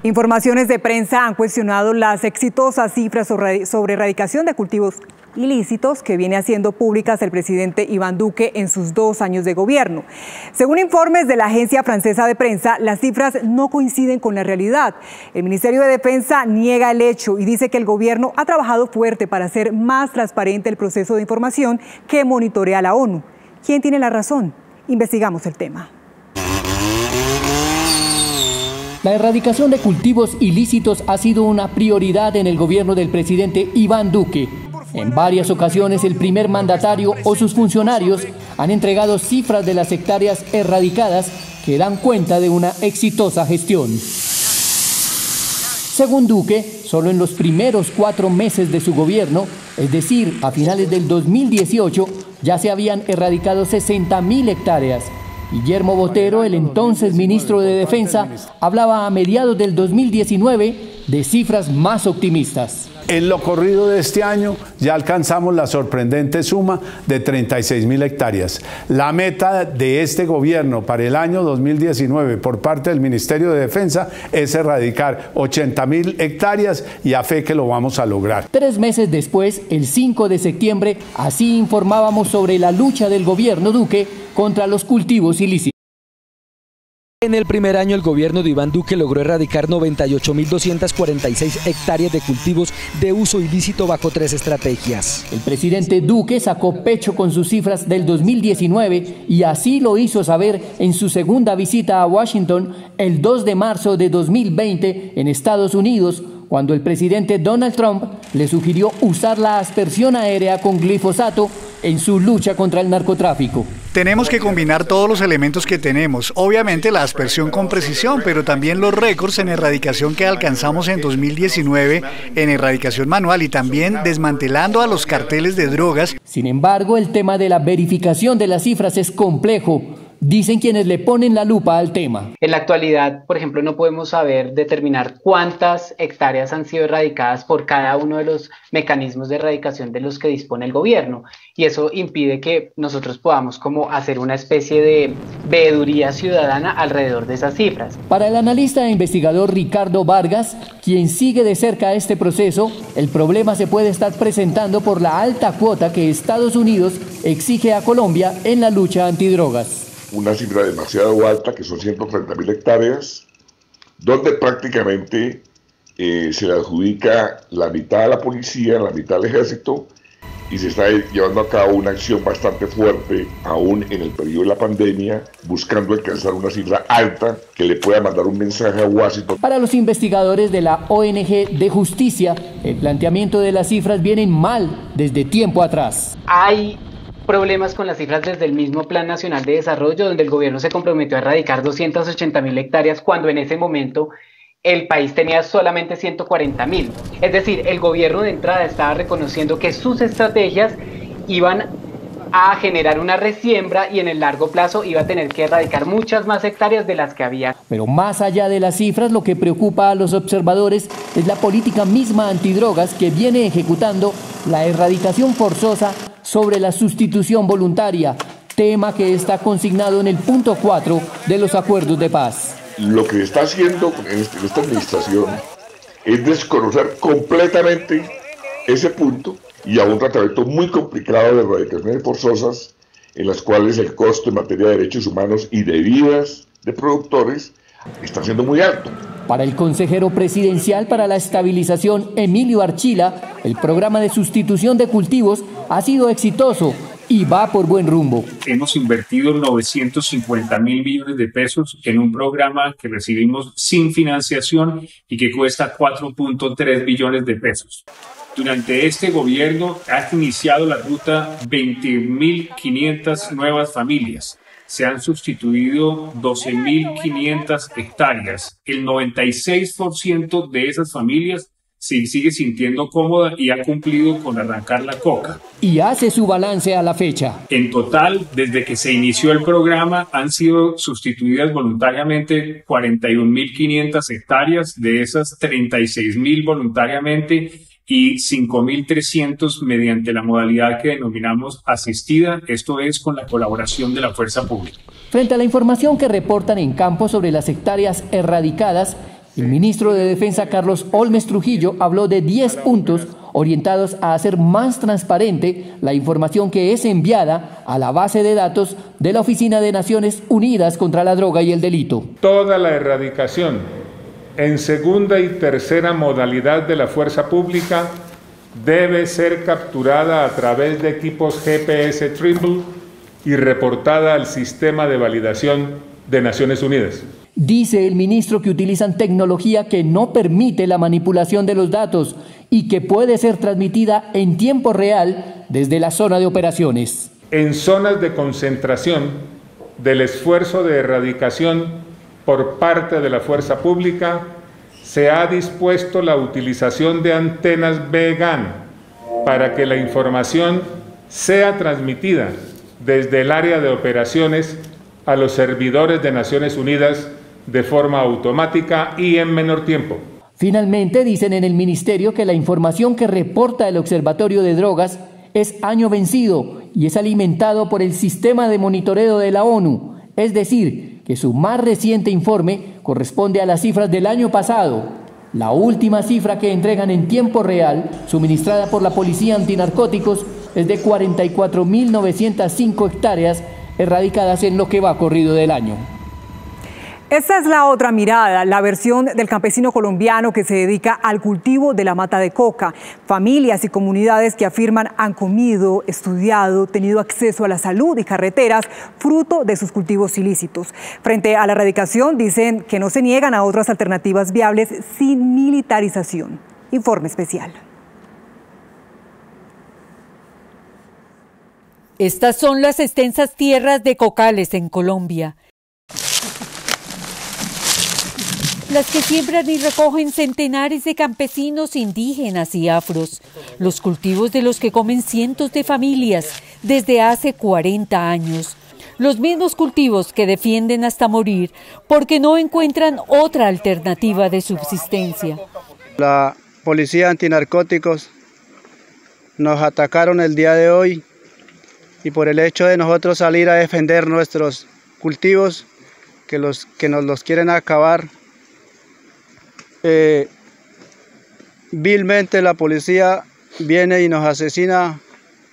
Informaciones de prensa han cuestionado las exitosas cifras sobre erradicación de cultivos ilícitos que viene haciendo públicas el presidente Iván Duque en sus 2 años de gobierno. Según informes de la agencia francesa de prensa, las cifras no coinciden con la realidad. El Ministerio de Defensa niega el hecho y dice que el gobierno ha trabajado fuerte para hacer más transparente el proceso de información que monitorea la ONU. ¿Quién tiene la razón? Investigamos el tema. La erradicación de cultivos ilícitos ha sido una prioridad en el gobierno del presidente Iván Duque. En varias ocasiones el primer mandatario o sus funcionarios han entregado cifras de las hectáreas erradicadas que dan cuenta de una exitosa gestión. Según Duque, solo en los primeros 4 meses de su gobierno, es decir, a finales del 2018, ya se habían erradicado 60.000 hectáreas. Guillermo Botero, el entonces ministro de Defensa, hablaba a mediados del 2019 de cifras más optimistas. En lo corrido de este año ya alcanzamos la sorprendente suma de 36.000 hectáreas. La meta de este gobierno para el año 2019 por parte del Ministerio de Defensa es erradicar 80.000 hectáreas y a fe que lo vamos a lograr. 3 meses después, el 5 de septiembre, así informábamos sobre la lucha del gobierno Duque contra los cultivos ilícitos. En el primer año el gobierno de Iván Duque logró erradicar 98.246 hectáreas de cultivos de uso ilícito bajo 3 estrategias. El presidente Duque sacó pecho con sus cifras del 2019 y así lo hizo saber en su segunda visita a Washington el 2 de marzo de 2020 en Estados Unidos, cuando el presidente Donald Trump le sugirió usar la aspersión aérea con glifosato en su lucha contra el narcotráfico. Tenemos que combinar todos los elementos que tenemos, obviamente la aspersión con precisión, pero también los récords en erradicación que alcanzamos en 2019 en erradicación manual y también desmantelando a los carteles de drogas. Sin embargo, el tema de la verificación de las cifras es complejo, dicen quienes le ponen la lupa al tema. En la actualidad, por ejemplo, no podemos determinar cuántas hectáreas han sido erradicadas por cada uno de los mecanismos de erradicación de los que dispone el gobierno. Y eso impide que nosotros podamos como hacer una especie de veeduría ciudadana alrededor de esas cifras. Para el analista e investigador Ricardo Vargas, quien sigue de cerca este proceso, el problema se puede estar presentando por la alta cuota que Estados Unidos exige a Colombia en la lucha antidrogas. Una cifra demasiado alta, que son 130.000 hectáreas, donde prácticamente se le adjudica la mitad a la policía, la mitad al ejército, y se está llevando a cabo una acción bastante fuerte, aún en el periodo de la pandemia, buscando alcanzar una cifra alta que le pueda mandar un mensaje a Washington. Para los investigadores de la ONG de Justicia, el planteamiento de las cifras viene mal desde tiempo atrás. Hay problemas con las cifras desde el mismo Plan Nacional de Desarrollo, donde el gobierno se comprometió a erradicar 280.000 hectáreas cuando en ese momento el país tenía solamente 140.000. Es decir, el gobierno de entrada estaba reconociendo que sus estrategias iban a generar una resiembra y en el largo plazo iba a tener que erradicar muchas más hectáreas de las que había. Pero más allá de las cifras, lo que preocupa a los observadores es la política misma antidrogas que viene ejecutando la erradicación forzosa sobre la sustitución voluntaria, tema que está consignado en el punto 4 de los acuerdos de paz. Lo que está haciendo en esta administración es desconocer completamente ese punto y a un tratamiento muy complicado de erradicaciones forzosas en las cuales el costo en materia de derechos humanos y de vidas de productores está siendo muy alto. Para el consejero presidencial para la estabilización, Emilio Archila, el programa de sustitución de cultivos ha sido exitoso y va por buen rumbo. Hemos invertido 950.000 millones de pesos en un programa que recibimos sin financiación y que cuesta 4.3 billones de pesos. Durante este gobierno ha iniciado la ruta 20.500 nuevas familias. Se han sustituido 12.500 hectáreas. El 96% de esas familias se sigue sintiendo cómoda y ha cumplido con arrancar la coca. Y hace su balance a la fecha. En total, desde que se inició el programa, han sido sustituidas voluntariamente 41.500 hectáreas, de esas 36.000 voluntariamente y 5.300 mediante la modalidad que denominamos asistida, esto es con la colaboración de la fuerza pública. Frente a la información que reportan en campo sobre las hectáreas erradicadas, El ministro de Defensa, Carlos Olmes Trujillo, habló de 10 puntos orientados a hacer más transparente la información que es enviada a la base de datos de la Oficina de Naciones Unidas contra la Droga y el Delito. Toda la erradicación en segunda y tercera modalidad de la fuerza pública debe ser capturada a través de equipos GPS Trimble y reportada al sistema de validación de Naciones Unidas. Dice el ministro que utilizan tecnología que no permite la manipulación de los datos y que puede ser transmitida en tiempo real desde la zona de operaciones. En zonas de concentración del esfuerzo de erradicación por parte de la fuerza pública, se ha dispuesto la utilización de antenas BGAN para que la información sea transmitida desde el área de operaciones a los servidores de Naciones Unidas de forma automática y en menor tiempo. Finalmente, dicen en el ministerio que la información que reporta el Observatorio de Drogas es año vencido y es alimentado por el sistema de monitoreo de la ONU, es decir, que su más reciente informe corresponde a las cifras del año pasado. La última cifra que entregan en tiempo real, suministrada por la Policía Antinarcóticos, es de 44.905 hectáreas erradicadas en lo que va corrido del año. Esta es la otra mirada, la versión del campesino colombiano que se dedica al cultivo de la mata de coca. Familias y comunidades que afirman han comido, estudiado, tenido acceso a la salud y carreteras fruto de sus cultivos ilícitos. Frente a la erradicación, dicen que no se niegan a otras alternativas viables sin militarización. Informe especial. Estas son las extensas tierras de cocales en Colombia, las que siembran y recogen centenares de campesinos indígenas y afros, los cultivos de los que comen cientos de familias desde hace 40 años. Los mismos cultivos que defienden hasta morir porque no encuentran otra alternativa de subsistencia. La Policía Antinarcóticos nos atacaron el día de hoy y por el hecho de nosotros salir a defender nuestros cultivos, que nos los quieren acabar, vilmente la policía viene y nos asesina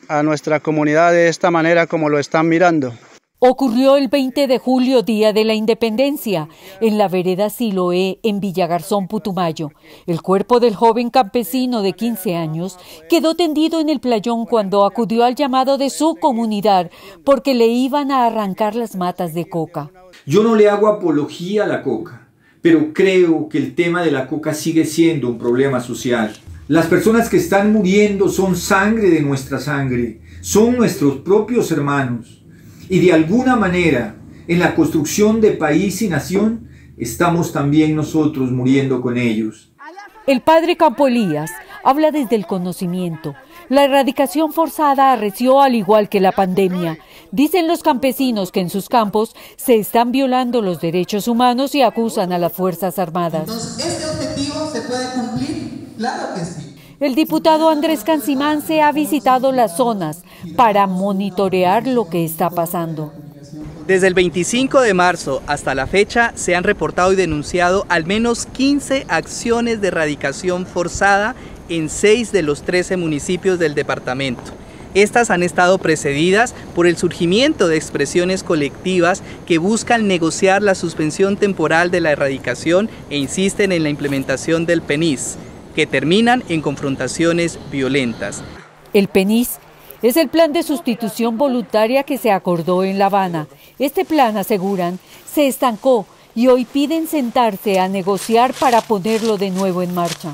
a nuestra comunidad de esta manera como lo están mirando. Ocurrió el 20 de julio, Día de la Independencia, en la vereda Siloé, en Villagarzón, Putumayo. El cuerpo del joven campesino de 15 años quedó tendido en el playón cuando acudió al llamado de su comunidad porque le iban a arrancar las matas de coca. Yo no le hago apología a la coca, pero creo que el tema de la coca sigue siendo un problema social. Las personas que están muriendo son sangre de nuestra sangre, son nuestros propios hermanos. Y de alguna manera, en la construcción de país y nación, estamos también nosotros muriendo con ellos. El padre Campo Elías habla desde el conocimiento. La erradicación forzada arreció al igual que la pandemia. Dicen los campesinos que en sus campos se están violando los derechos humanos y acusan a las Fuerzas Armadas. Entonces, ¿este objetivo se puede cumplir? Claro que sí. El diputado Andrés Cancimance ha visitado las zonas para monitorear lo que está pasando. Desde el 25 de marzo hasta la fecha se han reportado y denunciado al menos 15 acciones de erradicación forzada en 6 de los 13 municipios del departamento. Estas han estado precedidas por el surgimiento de expresiones colectivas que buscan negociar la suspensión temporal de la erradicación e insisten en la implementación del PENIS, que terminan en confrontaciones violentas. El PENIS es el plan de sustitución voluntaria que se acordó en La Habana. Este plan, aseguran, se estancó y hoy piden sentarse a negociar para ponerlo de nuevo en marcha.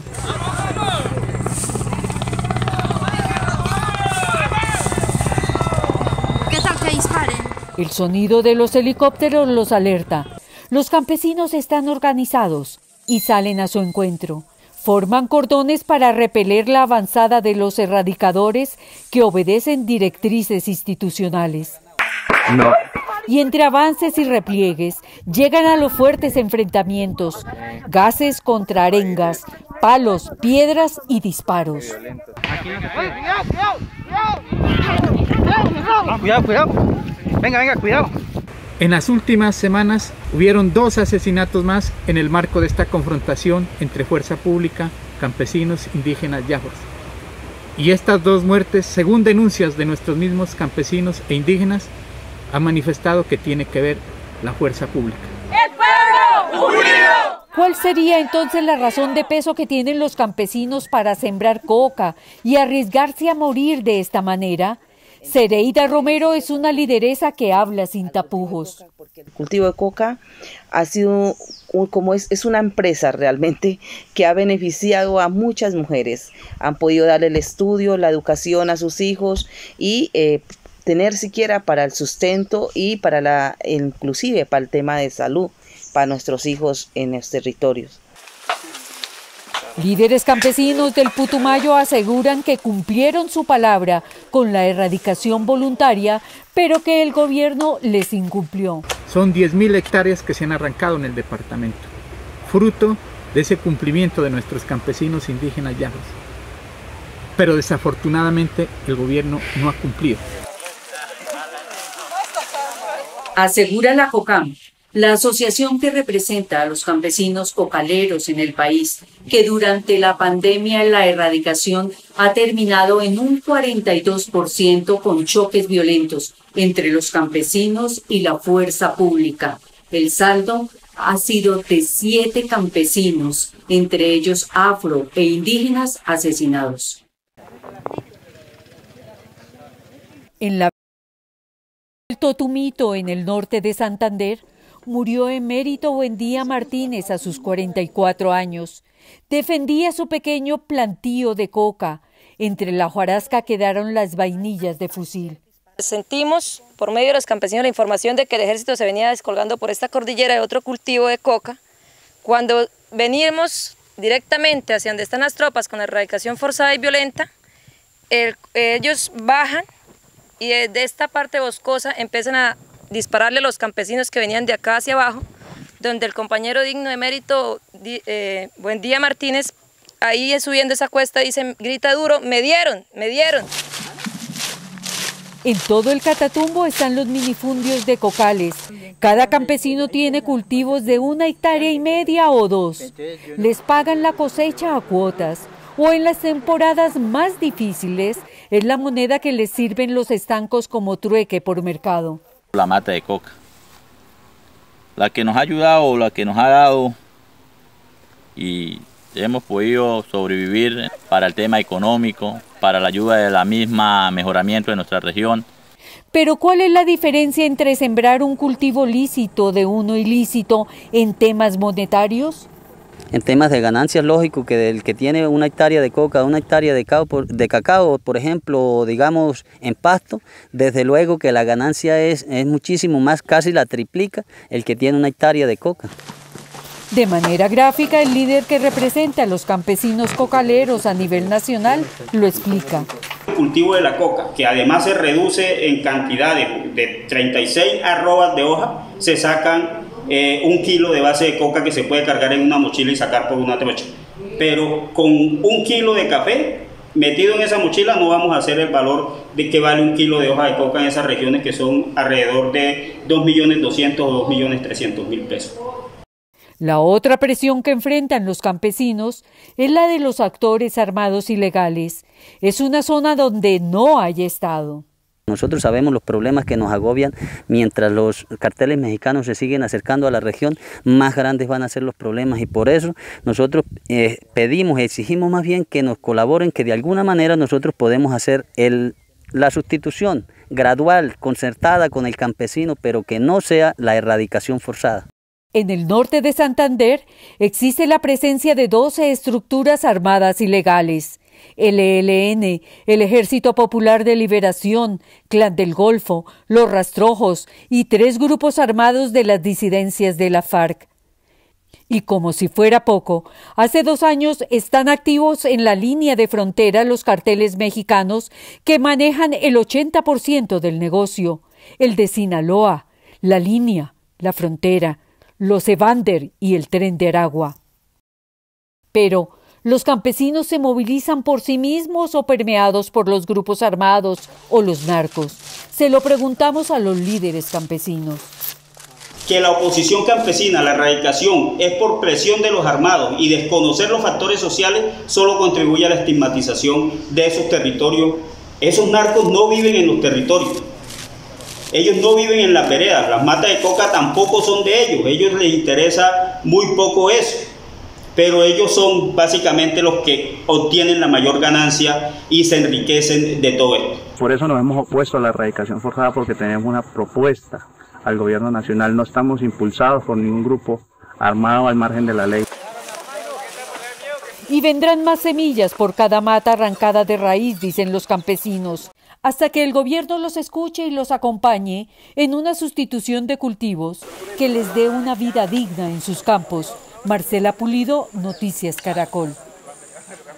¿Qué tal que disparen? El sonido de los helicópteros los alerta. Los campesinos están organizados y salen a su encuentro. Forman cordones para repeler la avanzada de los erradicadores que obedecen directrices institucionales. No. Y entre avances y repliegues llegan a los fuertes enfrentamientos, gases contra arengas, palos, piedras y disparos. Cuidado. Venga, cuidado. En las últimas semanas hubieron 2 asesinatos más en el marco de esta confrontación entre fuerza pública, campesinos, indígenas y afros. Y estas 2 muertes, según denuncias de nuestros mismos campesinos e indígenas, han manifestado que tiene que ver la fuerza pública. ¡El pueblo unido! ¿Cuál sería entonces la razón de peso que tienen los campesinos para sembrar coca y arriesgarse a morir de esta manera? Cereida Romero es una lideresa que habla sin tapujos. El cultivo de coca ha sido es una empresa realmente que ha beneficiado a muchas mujeres. Han podido darle el estudio, la educación a sus hijos y tener siquiera para el sustento y para inclusive para el tema de salud para nuestros hijos en los territorios. Líderes campesinos del Putumayo aseguran que cumplieron su palabra con la erradicación voluntaria, pero que el gobierno les incumplió. Son 10.000 hectáreas que se han arrancado en el departamento, fruto de ese cumplimiento de nuestros campesinos indígenas y afros. Pero desafortunadamente el gobierno no ha cumplido. Asegura la COCAM, la asociación que representa a los campesinos cocaleros en el país, que durante la pandemia la erradicación ha terminado en un 42% con choques violentos entre los campesinos y la fuerza pública. El saldo ha sido de 7 campesinos, entre ellos afro e indígenas, asesinados. En la Totumito, en el norte de Santander, murió Emérito Buendía Martínez a sus 44 años. Defendía su pequeño plantío de coca. Entre la hojarasca quedaron las vainillas de fusil. Sentimos por medio de los campesinos la información de que el ejército se venía descolgando por esta cordillera de otro cultivo de coca. Cuando venimos directamente hacia donde están las tropas con la erradicación forzada y violenta, ellos bajan y desde esta parte boscosa empiezan a dispararle a los campesinos que venían de acá hacia abajo, donde el compañero digno Emérito Buendía Martínez, ahí subiendo esa cuesta, grita duro, me dieron. En todo el Catatumbo están los minifundios de cocales. Cada campesino tiene cultivos de 1,5 hectáreas o 2. Les pagan la cosecha a cuotas, o en las temporadas más difíciles es la moneda que les sirven los estancos como trueque por mercado. La mata de coca, la que nos ha ayudado, la que nos ha dado, y hemos podido sobrevivir para el tema económico, para la ayuda de la misma mejoramiento de nuestra región. Pero ¿cuál es la diferencia entre sembrar un cultivo lícito de uno ilícito en temas monetarios? En temas de ganancias, lógico que el que tiene 1 hectárea de coca, 1 hectárea de cacao, por ejemplo, digamos en pasto, desde luego que la ganancia es muchísimo más, casi la triplica el que tiene 1 hectárea de coca. De manera gráfica, el líder que representa a los campesinos cocaleros a nivel nacional lo explica. El cultivo de la coca, que además se reduce en cantidad de 36 arrobas de hoja, se sacan 1 kilo de base de coca que se puede cargar en una mochila y sacar por una trocha. Pero con 1 kilo de café metido en esa mochila no vamos a hacer el valor de que vale 1 kilo de hoja de coca en esas regiones, que son alrededor de 2.200.000 o 2.300.000 pesos. La otra presión que enfrentan los campesinos es la de los actores armados ilegales. Es una zona donde no hay Estado. Nosotros sabemos los problemas que nos agobian mientras los carteles mexicanos se siguen acercando a la región, más grandes van a ser los problemas, y por eso nosotros exigimos más bien que nos colaboren, que de alguna manera nosotros podemos hacer la sustitución gradual, concertada con el campesino, pero que no sea la erradicación forzada. En el norte de Santander existe la presencia de 12 estructuras armadas ilegales. El ELN, el Ejército Popular de Liberación, Clan del Golfo, Los Rastrojos y 3 grupos armados de las disidencias de la FARC. Y como si fuera poco, hace 2 años están activos en la línea de frontera los carteles mexicanos que manejan el 80% del negocio, el de Sinaloa, la línea, la frontera, los Evander y el Tren de Aragua. Pero ¿los campesinos se movilizan por sí mismos o permeados por los grupos armados o los narcos? Se lo preguntamos a los líderes campesinos. que la oposición campesina a la erradicación es por presión de los armados y desconocer los factores sociales, solo contribuye a la estigmatización de esos territorios. Esos narcos no viven en los territorios, ellos no viven en las veredas, las matas de coca tampoco son de ellos les interesa muy poco eso, pero ellos son básicamente los que obtienen la mayor ganancia y se enriquecen de todo esto. Por eso nos hemos opuesto a la erradicación forzada, porque tenemos una propuesta al gobierno nacional, no estamos impulsados por ningún grupo armado al margen de la ley. Y vendrán más semillas por cada mata arrancada de raíz, dicen los campesinos, hasta que el gobierno los escuche y los acompañe en una sustitución de cultivos que les dé una vida digna en sus campos. Marcela Pulido, Noticias Caracol.